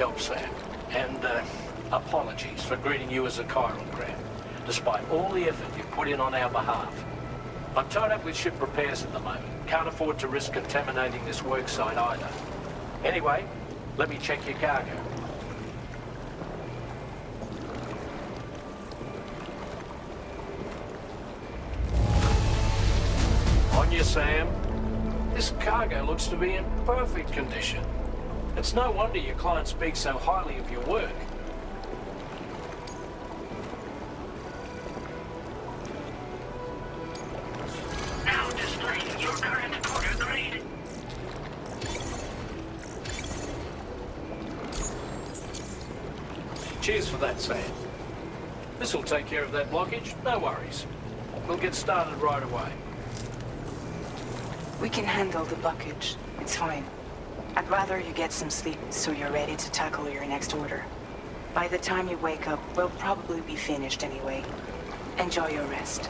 help, Sam. And, apologies for greeting you as a chiral crab, despite all the effort you put in on our behalf. I'm tied up with ship repairs at the moment. Can't afford to risk contaminating this worksite either. Anyway, let me check your cargo. On you, Sam. This cargo looks to be in perfect condition. It's no wonder your client speaks so highly of your work. Now displaying your current order grade. Cheers for that, Sam. This'll take care of that blockage, no worries. We'll get started right away. We can handle the blockage. It's fine. I'd rather you get some sleep so you're ready to tackle your next order. By the time you wake up, we'll probably be finished anyway. Enjoy your rest.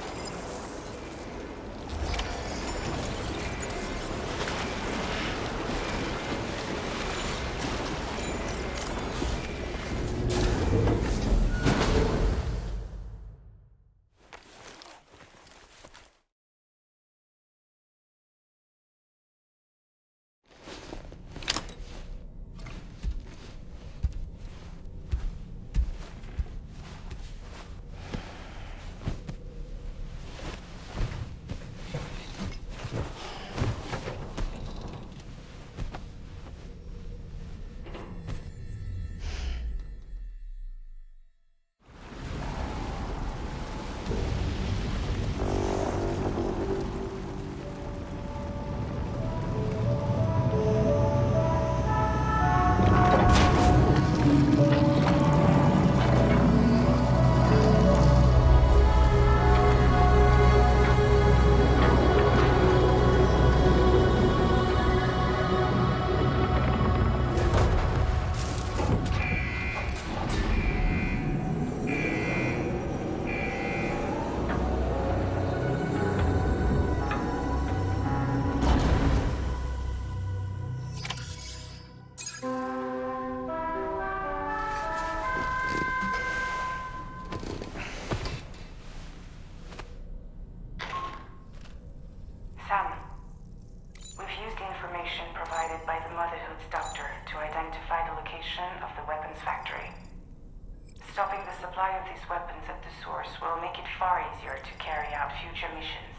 Stopping the supply of these weapons at the source will make it far easier to carry out future missions.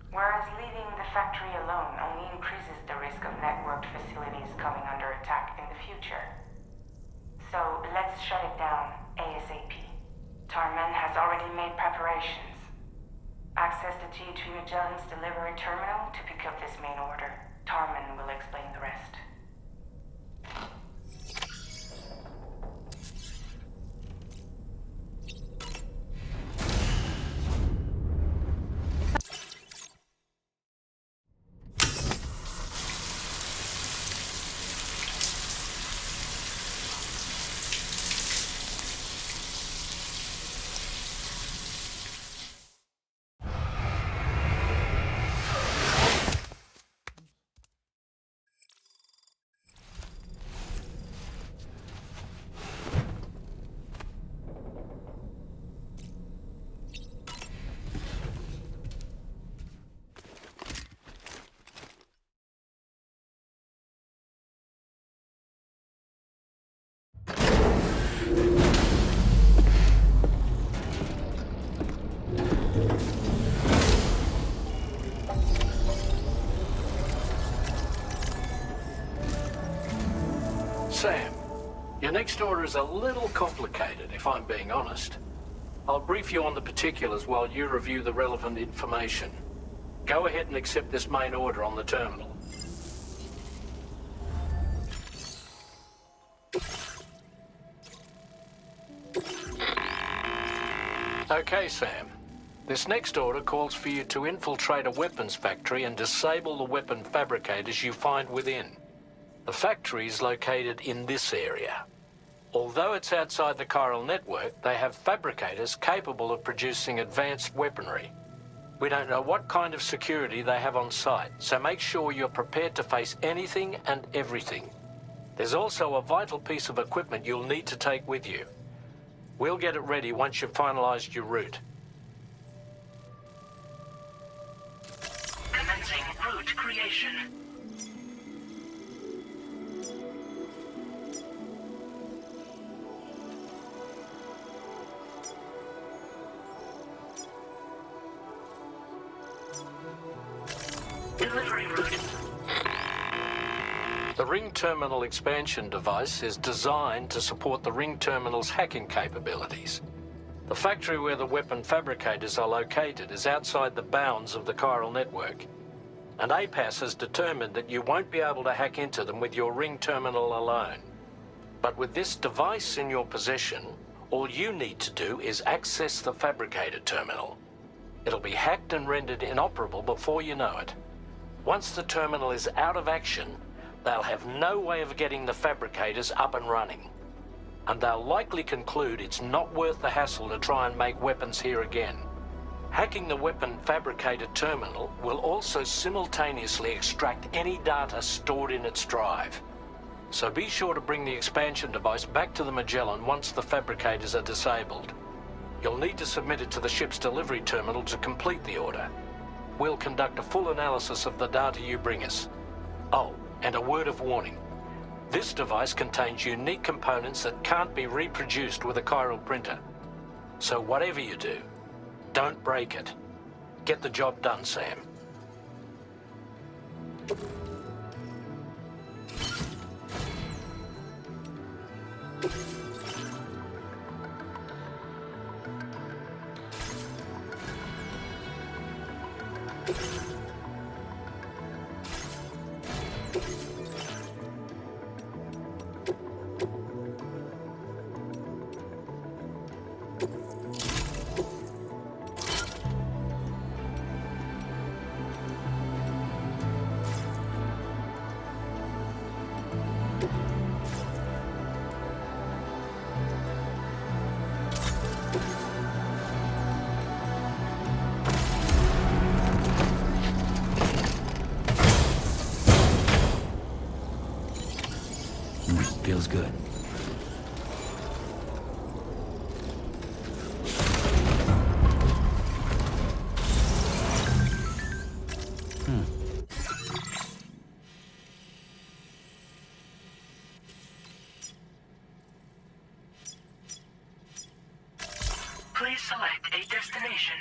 Whereas leaving the factory alone only increases the risk of networked facilities coming under attack in the future. So let's shut it down ASAP. Tarman has already made preparations. Access the T2 Magellan's delivery terminal to pick up this main order. Tarman will explain the rest. Sam, your next order is a little complicated, if I'm being honest. I'll brief you on the particulars while you review the relevant information. Go ahead and accept this main order on the terminal. Okay, Sam. This next order calls for you to infiltrate a weapons factory and disable the weapon fabricators you find within. The factory is located in this area. Although it's outside the chiral network, they have fabricators capable of producing advanced weaponry. We don't know what kind of security they have on site, so make sure you're prepared to face anything and everything. There's also a vital piece of equipment you'll need to take with you. We'll get it ready once you've finalized your route. Commencing route creation. Delivery route. The Ring Terminal expansion device is designed to support the Ring Terminal's hacking capabilities. The factory where the weapon fabricators are located is outside the bounds of the chiral network, and APAS has determined that you won't be able to hack into them with your Ring Terminal alone. But with this device in your possession, all you need to do is access the fabricator terminal. It'll be hacked and rendered inoperable before you know it. Once the terminal is out of action, they'll have no way of getting the fabricators up and running. And they'll likely conclude it's not worth the hassle to try and make weapons here again. Hacking the weapon fabricator terminal will also simultaneously extract any data stored in its drive. So be sure to bring the expansion device back to the Magellan once the fabricators are disabled. You'll need to submit it to the ship's delivery terminal to complete the order. We'll conduct a full analysis of the data you bring us. Oh, and a word of warning. This device contains unique components that can't be reproduced with a chiral printer. So whatever you do, don't break it. Get the job done, Sam. Feels good. Please select a destination.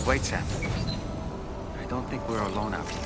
Wait, Sam. I don't think we're alone out here.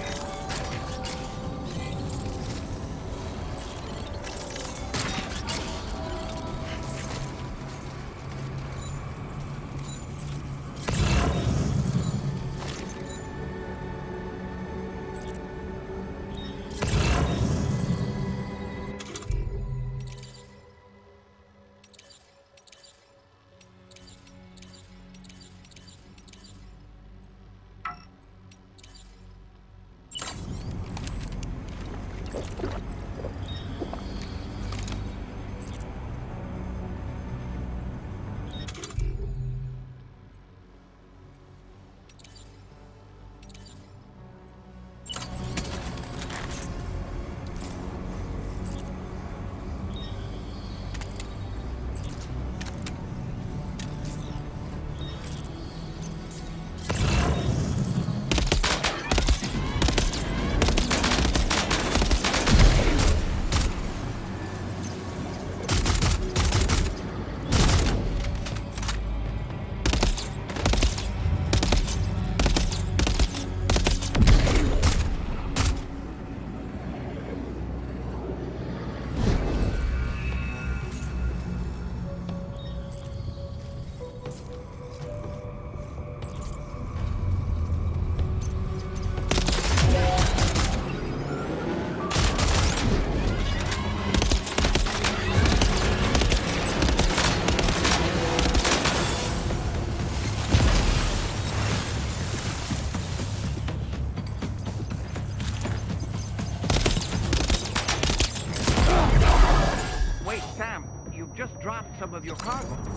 some of your cargo.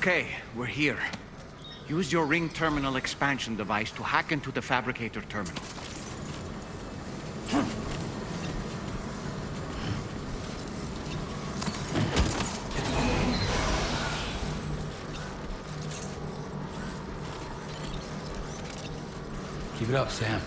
Okay, we're here. Use your ring terminal expansion device to hack into the fabricator terminal. Keep it up, Sam.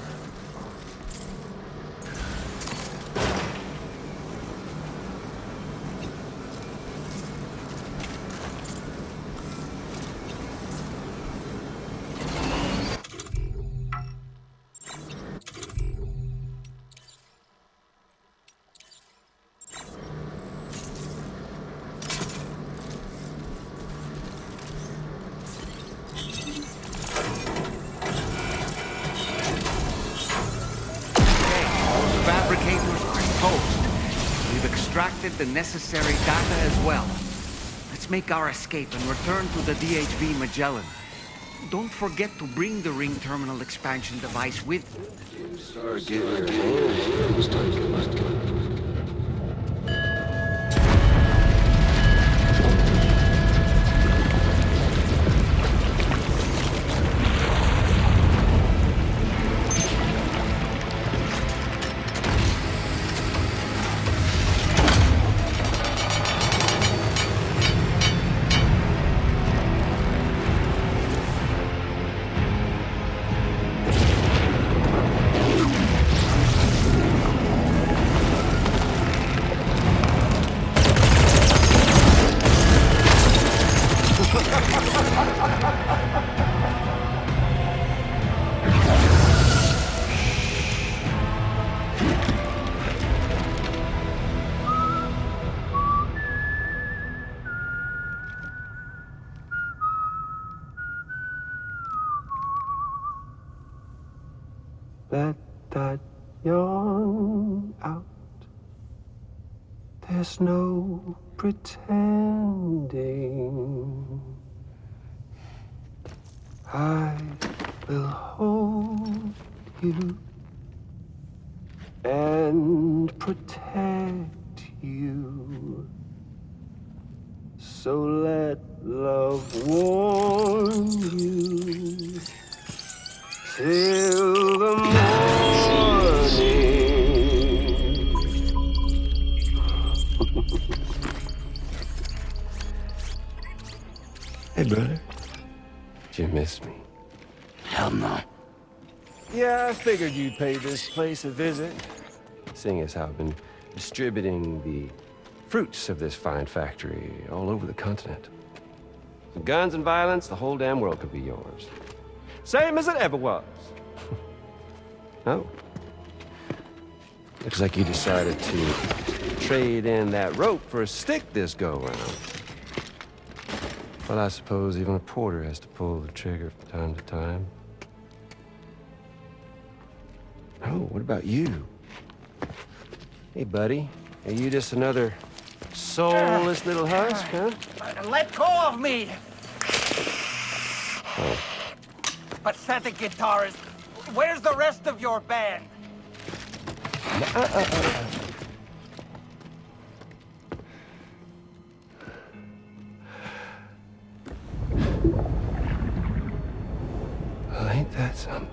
Extracted the necessary data as well. Let's make our escape and return to the DHV Magellan. Don't forget to bring the ring terminal expansion device with you. Start getting your hands dirty. Let that yawn out. There's no pretending. I will hold you and protect you. So let love warm you till the morning. Hey, brother. Did you miss me? Hell no. Yeah, I figured you'd pay this place a visit, seeing as how I've been distributing the fruits of this fine factory all over the continent. With guns and violence, the whole damn world could be yours. Same as it ever was. Oh. Looks like you decided to trade in that rope for a stick this go-around. Well, I suppose even a porter has to pull the trigger from time to time. Oh, what about you? Hey, buddy. Are you just another soulless little husk, huh? Let go of me! Oh. Pathetic guitarist. Where's the rest of your band? Well, ain't that something?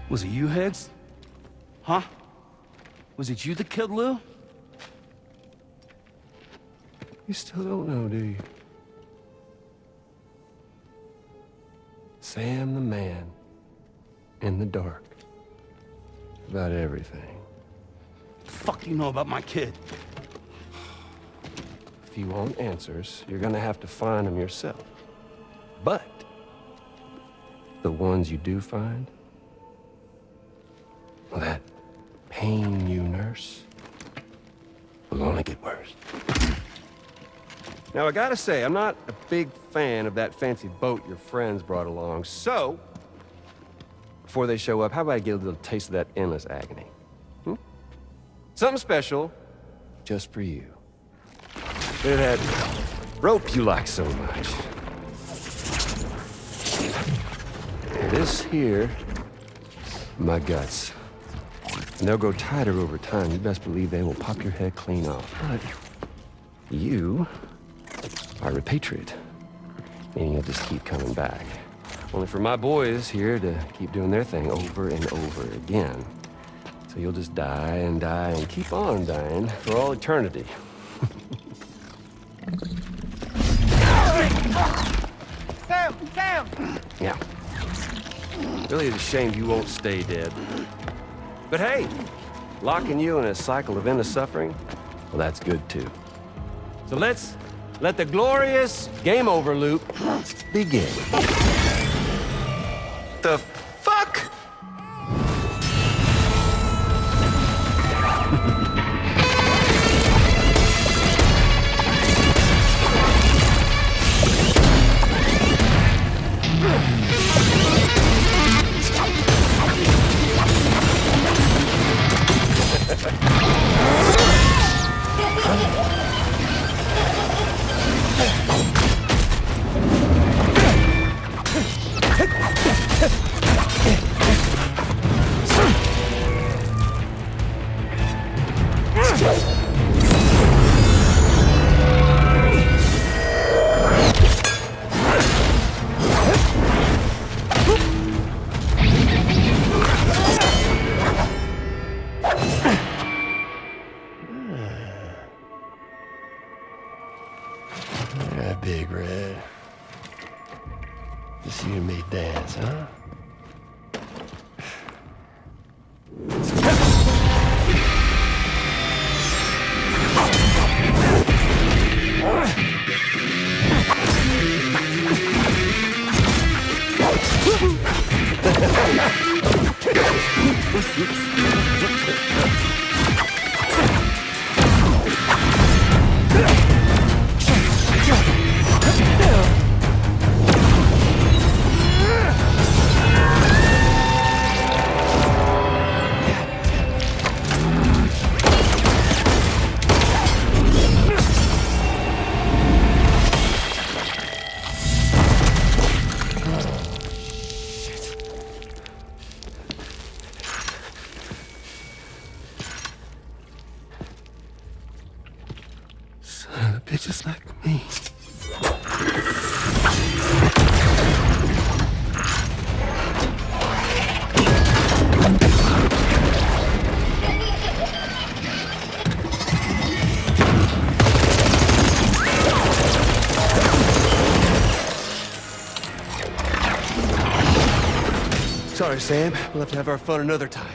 Was it you, Higgs? Huh? Was it you that killed Lou? You still don't know, do you? Sam the man in the dark about everything. The fuck do you know about my kid? If you want answers, you're gonna have to find them yourself. But the ones you do find, well, that pain you nurse will only get worse. Now, I gotta say, I'm not a big fan of that fancy boat your friends brought along, so before they show up, how about I get a little taste of that endless agony? Something special just for you. Look at that rope you like so much. This here, my guts. And they'll grow tighter over time. You best believe they will pop your head clean off. But you are a patriot. meaning you'll just keep coming back. Only for my boys here to keep doing their thing over and over again. So you'll just die and keep on dying for all eternity. Sam! Yeah. Really is a shame you won't stay dead. But hey, locking you in a cycle of endless suffering, well, that's good too. So let's let the glorious game over loop begin. The fuck? Yeah, Big Red. Just you and me dance, huh? Son of a bitch just like me. Sorry, Sam. We'll have to have our fun another time.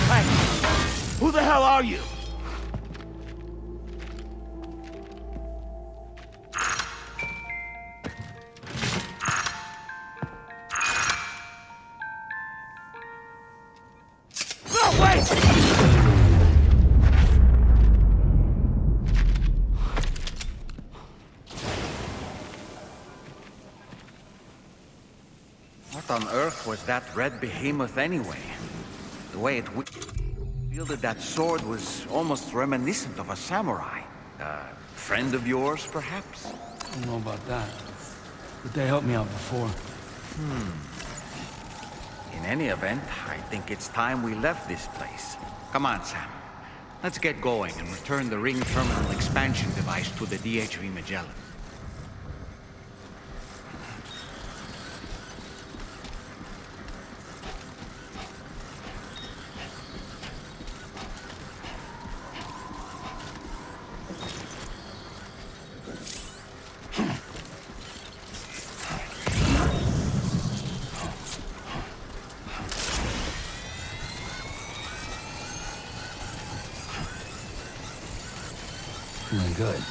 Hey! Who the hell are you? No, wait! What on earth was that red behemoth anyway? The way it wielded that sword was almost reminiscent of a samurai. A friend of yours, perhaps? I don't know about that, but they helped me out before. In any event, I think it's time we left this place. Come on, Sam. Let's get going and return the ring terminal expansion device to the DHV Magellan. Feeling good.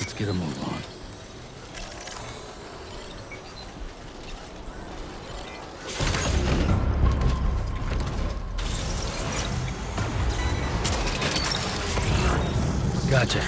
Let's get a move on. Gotcha.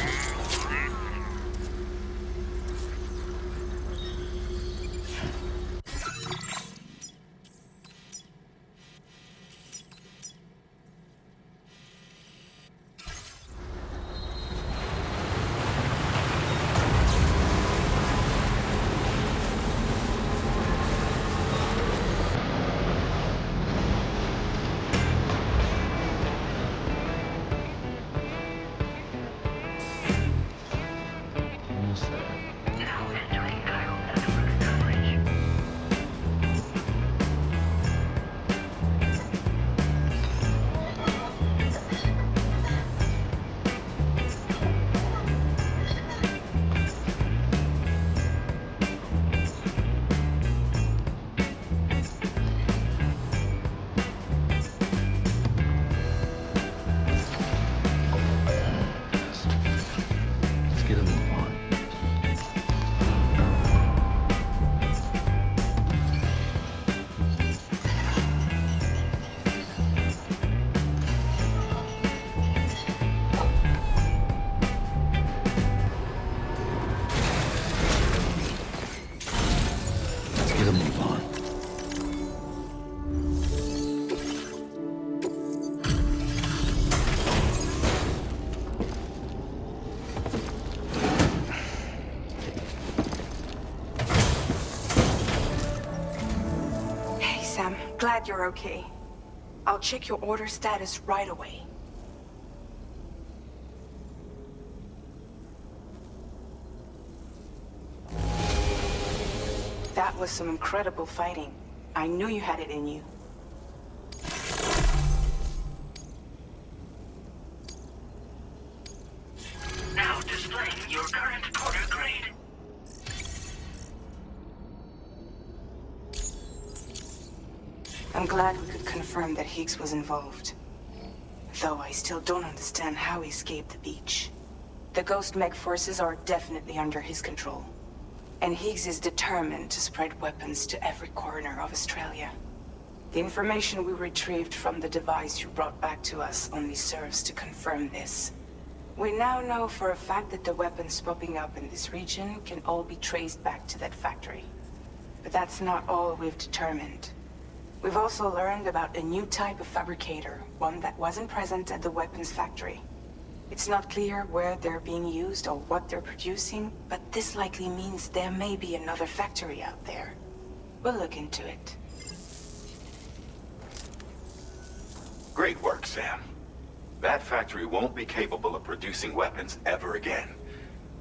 Glad you're okay. I'll check your order status right away. That was some incredible fighting. I knew you had it in you. Now displaying your current quarter grade. I'm glad we could confirm that Higgs was involved. Though I still don't understand how he escaped the beach. The Ghost Mech forces are definitely under his control. And Higgs is determined to spread weapons to every corner of Australia. The information we retrieved from the device you brought back to us only serves to confirm this. We now know for a fact that the weapons popping up in this region can all be traced back to that factory. But that's not all we've determined. We've also learned about a new type of fabricator, one that wasn't present at the weapons factory. It's not clear where they're being used or what they're producing, but this likely means there may be another factory out there. We'll look into it. Great work, Sam. That factory won't be capable of producing weapons ever again.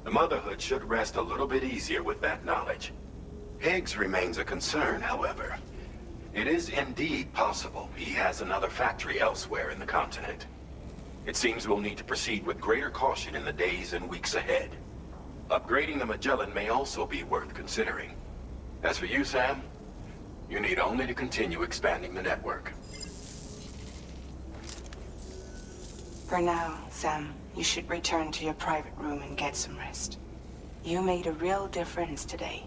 The Motherhood should rest a little bit easier with that knowledge. Higgs remains a concern, however. It is indeed possible he has another factory elsewhere in the continent. It seems we'll need to proceed with greater caution in the days and weeks ahead. Upgrading the Magellan may also be worth considering. As for you, Sam, you need only to continue expanding the network. For now, Sam, you should return to your private room and get some rest. You made a real difference today.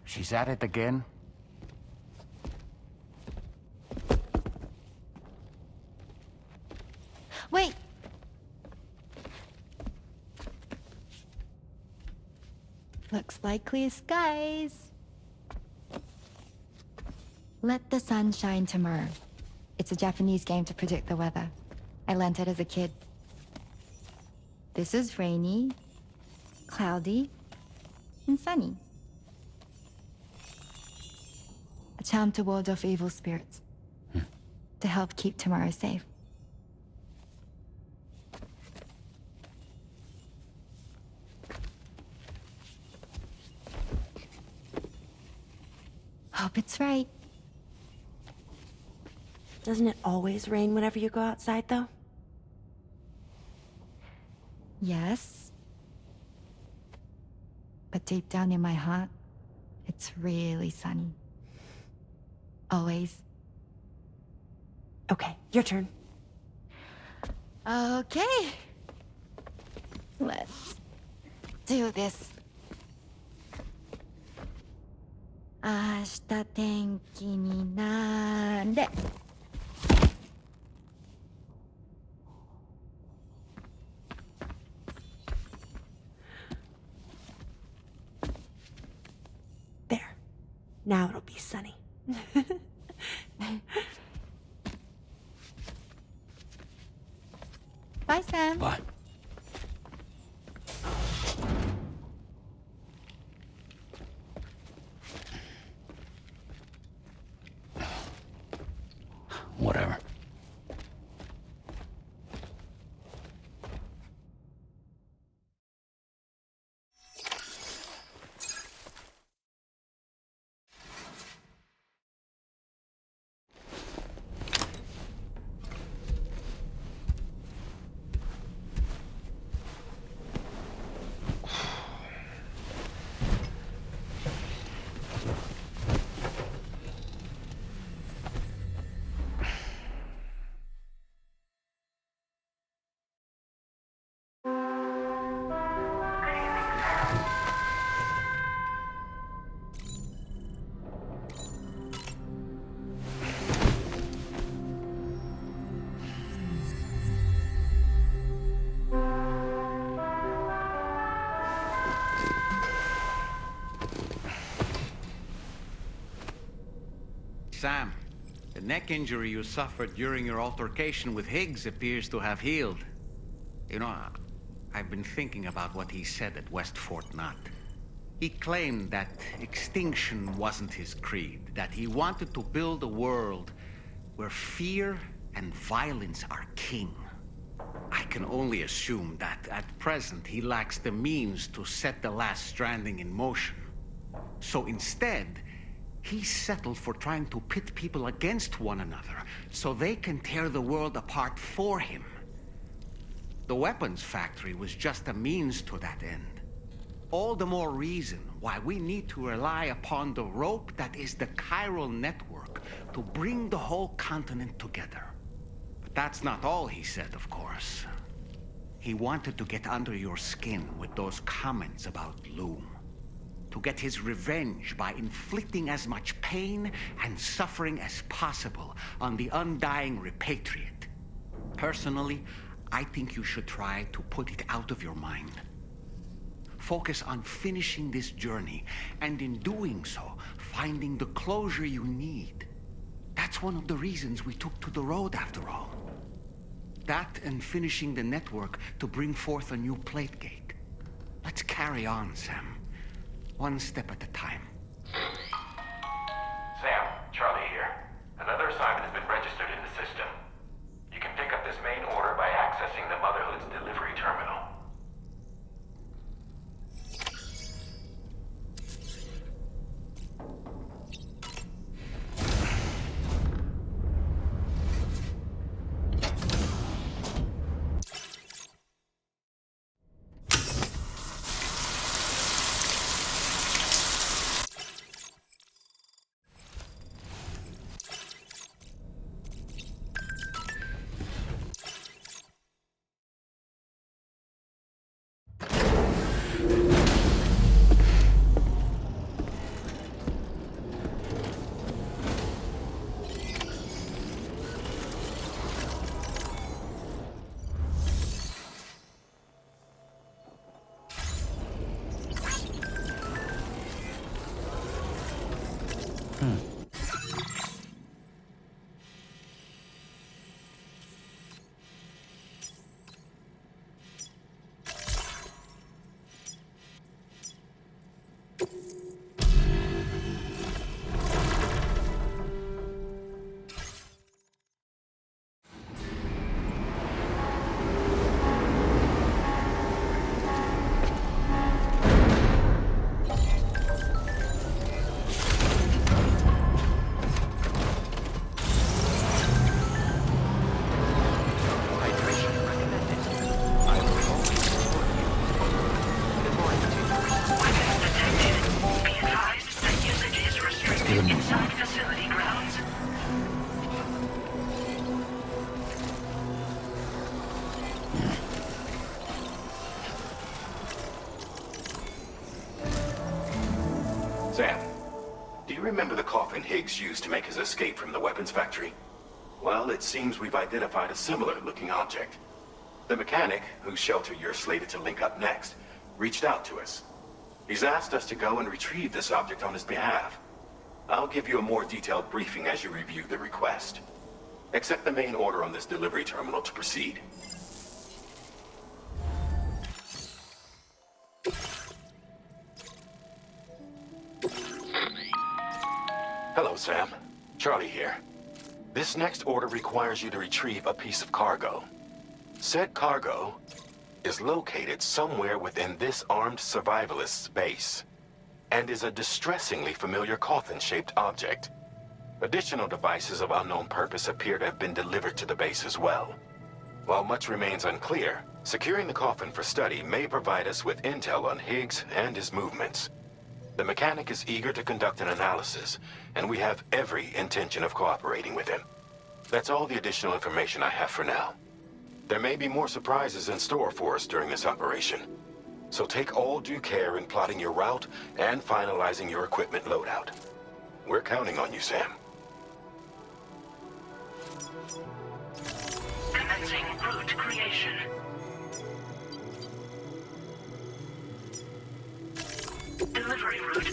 She's at it again? Wait! Looks like clear skies. Let the sun shine tomorrow. It's a Japanese game to predict the weather. I learned it as a kid. This is rainy, cloudy, and sunny. A charm to ward off evil spirits. To help keep tomorrow safe. Hope it's right. Doesn't it always rain whenever you go outside, though? Yes. But deep down in my heart, it's really sunny. Always. Okay, your turn. Okay. Let's do this. 明日天気になれ。There. Now it'll be sunny. Bye, Sam. Bye. Whatever. Sam, the neck injury you suffered during your altercation with Higgs appears to have healed. You know, I've been thinking about what he said at West Fort Knot. He claimed that extinction wasn't his creed, that he wanted to build a world where fear and violence are king. I can only assume that at present he lacks the means to set the last stranding in motion. So instead, he settled for trying to pit people against one another so they can tear the world apart for him. The weapons factory was just a means to that end. All the more reason why we need to rely upon the rope that is the chiral network to bring the whole continent together. But that's not all he said, of course. He wanted to get under your skin with those comments about Loom. To get his revenge by inflicting as much pain and suffering as possible on the undying repatriate. Personally, I think you should try to put it out of your mind. Focus on finishing this journey, and in doing so, finding the closure you need. That's one of the reasons we took to the road, after all. That and finishing the network to bring forth a new plate gate. Let's carry on, Sam. One step at a time. Sam, Charlie here. Another assignment has been registered in the system. You can pick up this main order by accessing the Motherhood's delivery terminal. Sam, do you remember the coffin Higgs used to make his escape from the weapons factory? Well, it seems we've identified a similar-looking object. The mechanic, whose shelter you're slated to link up next, reached out to us. He's asked us to go and retrieve this object on his behalf. I'll give you a more detailed briefing as you review the request. Accept the main order on this delivery terminal to proceed. Hello, Sam. Charlie here. This next order requires you to retrieve a piece of cargo. Said cargo is located somewhere within this armed survivalist's base, and is a distressingly familiar coffin-shaped object. Additional devices of unknown purpose appear to have been delivered to the base as well. While much remains unclear, securing the coffin for study may provide us with intel on Higgs and his movements. The mechanic is eager to conduct an analysis, and we have every intention of cooperating with him. That's all the additional information I have for now. There may be more surprises in store for us during this operation, so take all due care in plotting your route and finalizing your equipment loadout. We're counting on you, Sam. Commencing route creation. Delivery route.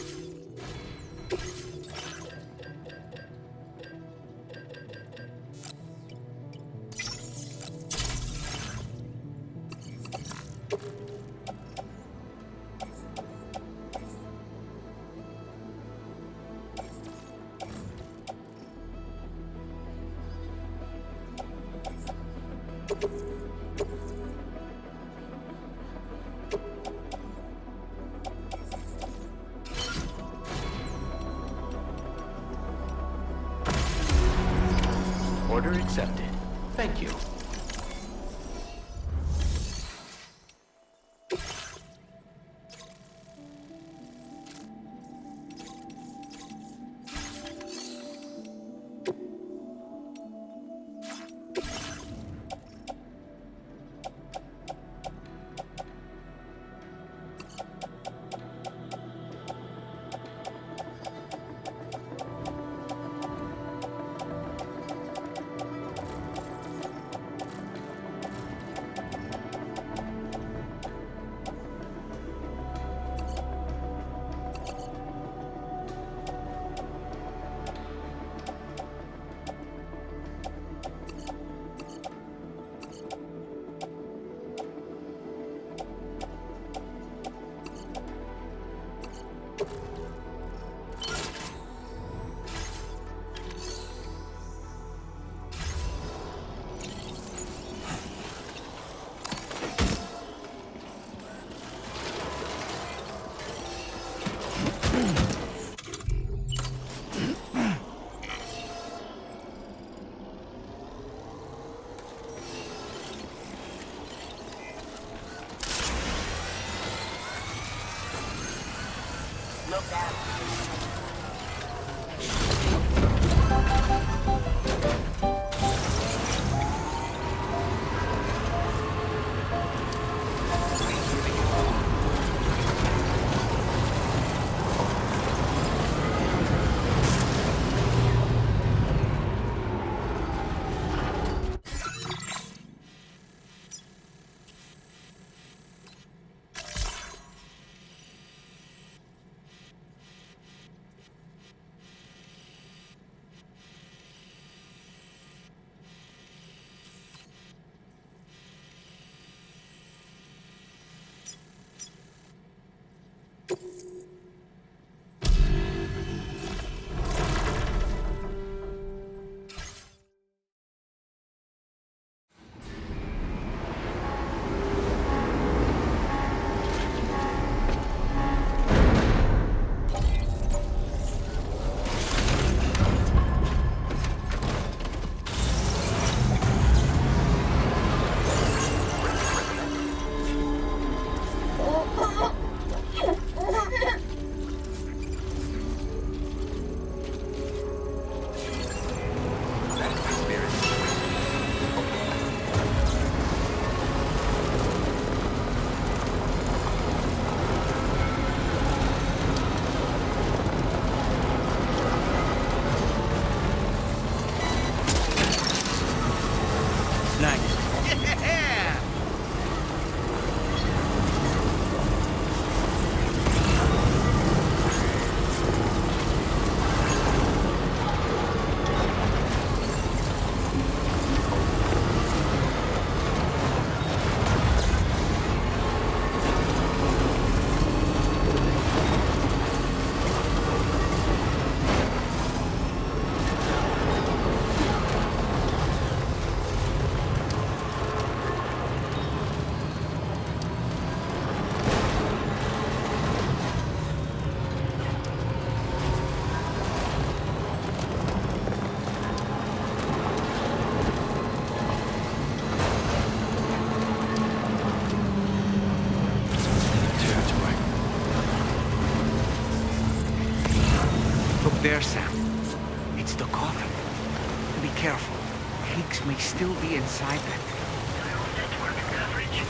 Order accepted. Thank you. Look out. There, Sam. It's the coffin. Be careful. Higgs may still be inside that thing. Network coverage.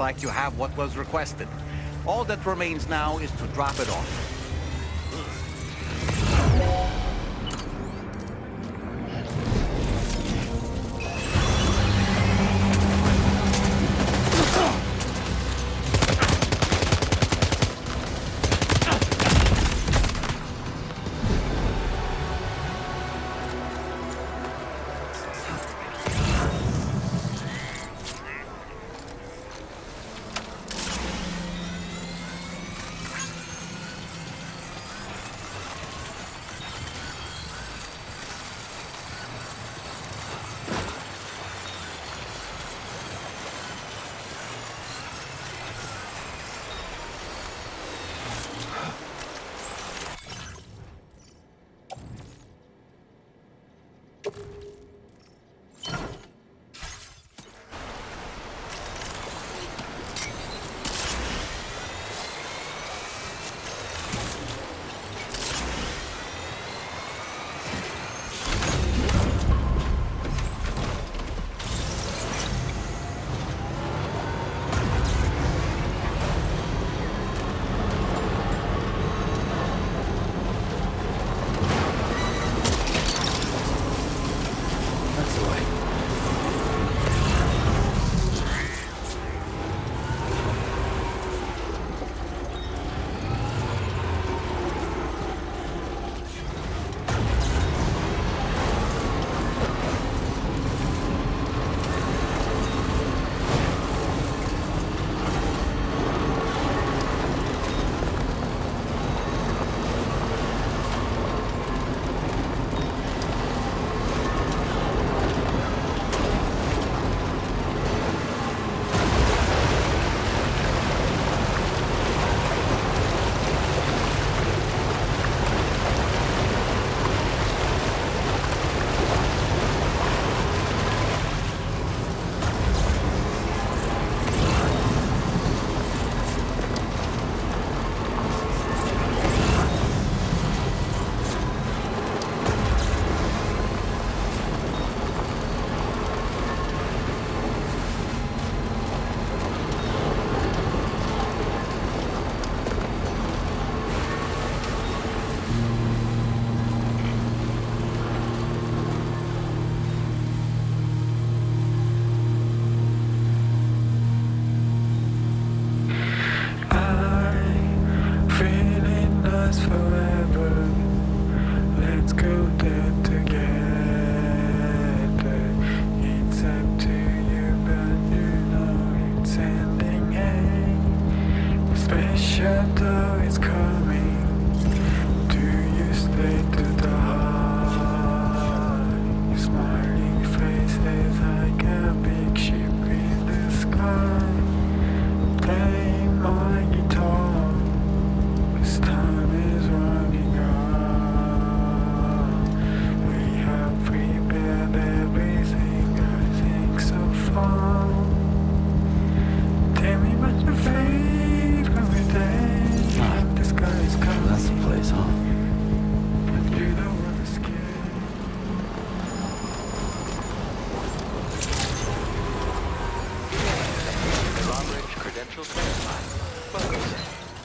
like you have what was requested. All that remains now is to drop it off.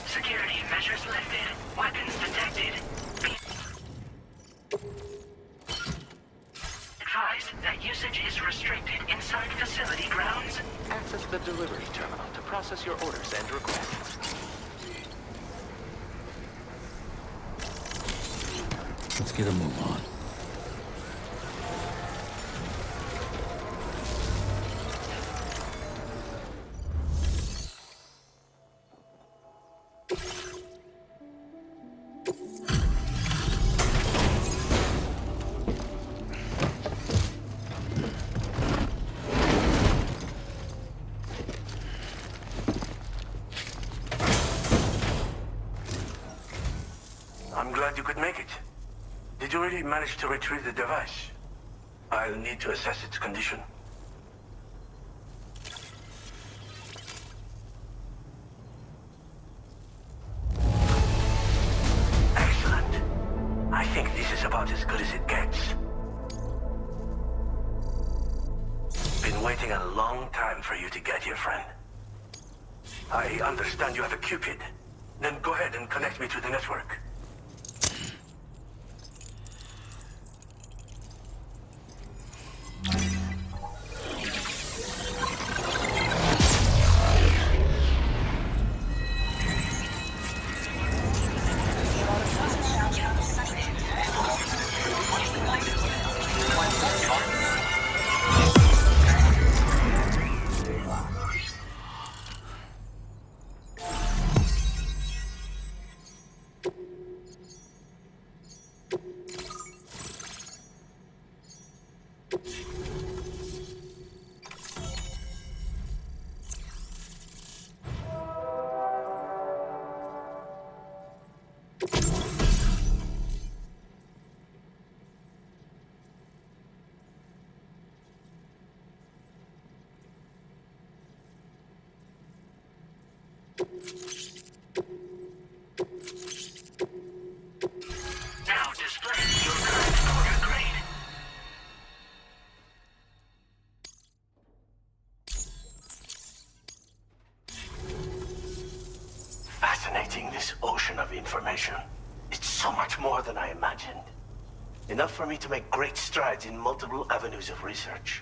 Security measures lifted. Weapons detected. Advise that usage is restricted inside facility grounds. Access the delivery terminal to process your orders and requests. Let's get a move on. I'm glad you could make it. Did you really manage to retrieve the device? I'll need to assess its condition. Excellent. I think this is about as good as it gets. Been waiting a long time for you to get here, friend. I understand you have a Cupid. Then go ahead and connect me to the network. Now displaying your current order grade. Fascinating, this ocean of information. It's so much more than I imagined. Enough for me to make great strides in multiple avenues of research.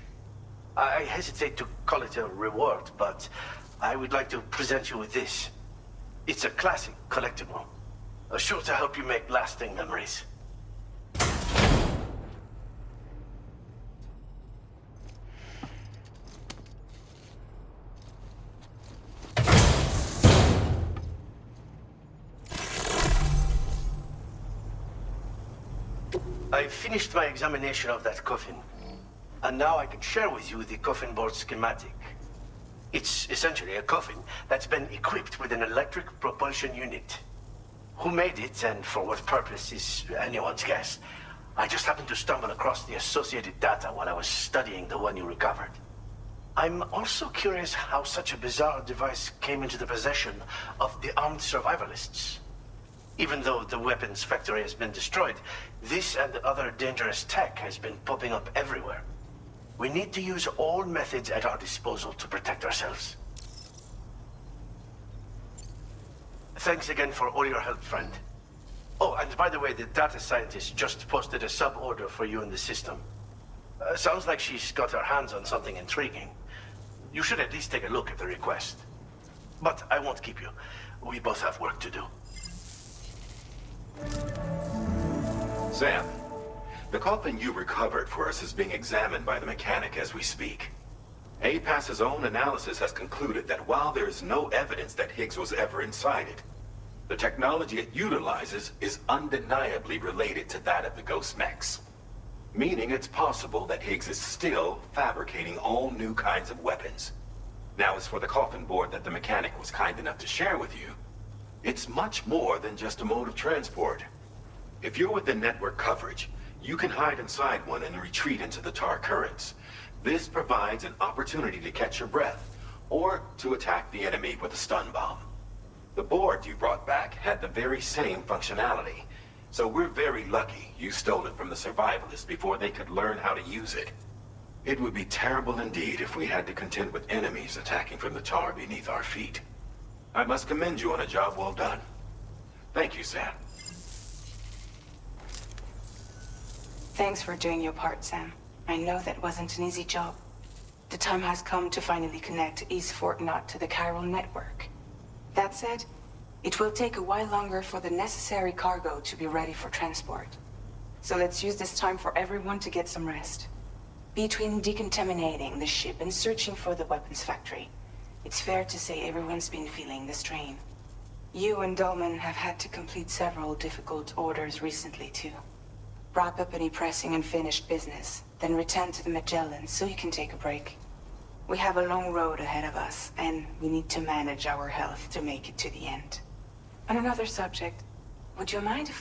I hesitate to call it a reward, but I would like to present you with this. It's a classic collectible, sure to help you make lasting memories. I finished my examination of that coffin, and now I can share with you the coffin board schematic. It's essentially a coffin that's been equipped with an electric propulsion unit. Who made it and for what purpose is anyone's guess. I just happened to stumble across the associated data while I was studying the one you recovered. I'm also curious how such a bizarre device came into the possession of the armed survivalists. Even though the weapons factory has been destroyed, this and other dangerous tech has been popping up everywhere. We need to use all methods at our disposal to protect ourselves. Thanks again for all your help, friend. Oh, and by the way, the data scientist just posted a sub-order for you in the system. Sounds like she's got her hands on something intriguing. You should at least take a look at the request. But I won't keep you. We both have work to do. Sam, the coffin you recovered for us is being examined by the mechanic as we speak. APAS's own analysis has concluded that while there is no evidence that Higgs was ever inside it, the technology it utilizes is undeniably related to that of the Ghost Mechs. Meaning it's possible that Higgs is still fabricating all new kinds of weapons. Now, as for the coffin board that the mechanic was kind enough to share with you, it's much more than just a mode of transport. If you're within network coverage, you can hide inside one and retreat into the tar currents. This provides an opportunity to catch your breath, or to attack the enemy with a stun bomb. The board you brought back had the very same functionality, so we're very lucky you stole it from the survivalists before they could learn how to use it. It would be terrible indeed if we had to contend with enemies attacking from the tar beneath our feet. I must commend you on a job well done. Thank you, Sam. Thanks for doing your part, Sam. I know that wasn't an easy job. The time has come to finally connect East Fort Knot to the chiral network. That said, it will take a while longer for the necessary cargo to be ready for transport. So let's use this time for everyone to get some rest. Between decontaminating the ship and searching for the weapons factory, it's fair to say everyone's been feeling the strain. You and Dolman have had to complete several difficult orders recently, too. Wrap up any pressing and finished business, then return to the Magellan so you can take a break. We have a long road ahead of us, and we need to manage our health to make it to the end. On another subject, would you mind if